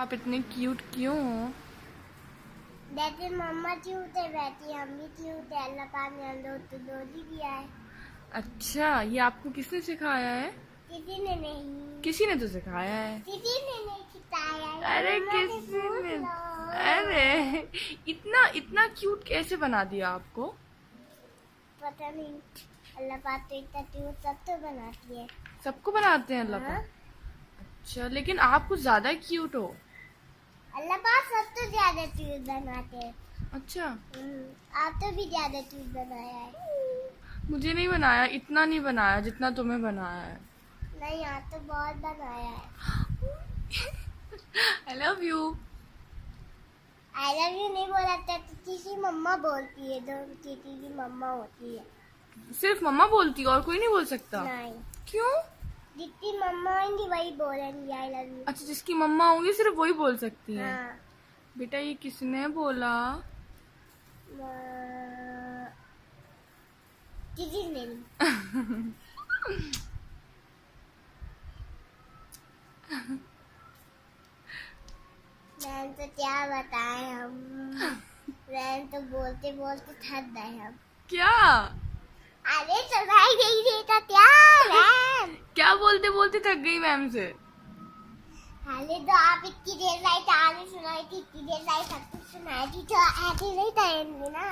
आप इतने क्यूट क्यों हो? वैसे मम्मा क्यूट है, वैसे हम भी क्यूट है। अल्लाह पाक ने हम लोग तो डोली दिया है। अच्छा, ये आपको किसने सिखाया है? किसी ने नहीं। किसी ने तो सिखाया है। किसी ने नहीं सिखाया है। अरे मम्मा से किसी पूछ ने? लो। अरे इतना इतना क्यूट कैसे बना दिया आपको? पता नहीं, अल्लाह पाक तो इतना क्यूट सब तो बनाती है। सबको बनाते हैं अल्लाह हाँ? पाक। अच्छा, लेकिन आप कुछ ज्यादा क्यूट हो। अल्लाह पाक सब तो ज्यादा क्यूट बनाते हैं। अच्छा, आप तो भी ज्यादा क्यूट बनाया है। मुझे नहीं बनाया, इतना नहीं बनाया जितना तुम्हें बनाया है। नहीं, आप तो बहुत बनाया है। I love you. I love you नहीं बोला था तो किसी मम्मा बोलती है, जो किसी की मम्मा होती है। सिर्फ मम्मा बोलती है और कोई नहीं बोल सकता? नहीं, क्यों? जितनी मम्मा होंगी वही बोलेंगी आई लव यू। अच्छा, जिसकी मम्मा होंगी सिर्फ वही बोल सकती है। हाँ। बेटा ये किसने बोला? किसी ने नहीं। मैंने तो क्या बताएं हम। मैंने तो बोलते बोलते थक गए हम। क्या? अरे सुनाई नहीं देता क्या मैम? क्या बोलते बोलते थक गई मैम से? पहले तो आप इतनी देर लाइट आने सुनाई थी, इतनी देर लाइट सब कुछ सुनाई थी, तो ऐसे नहीं करेंगे ना।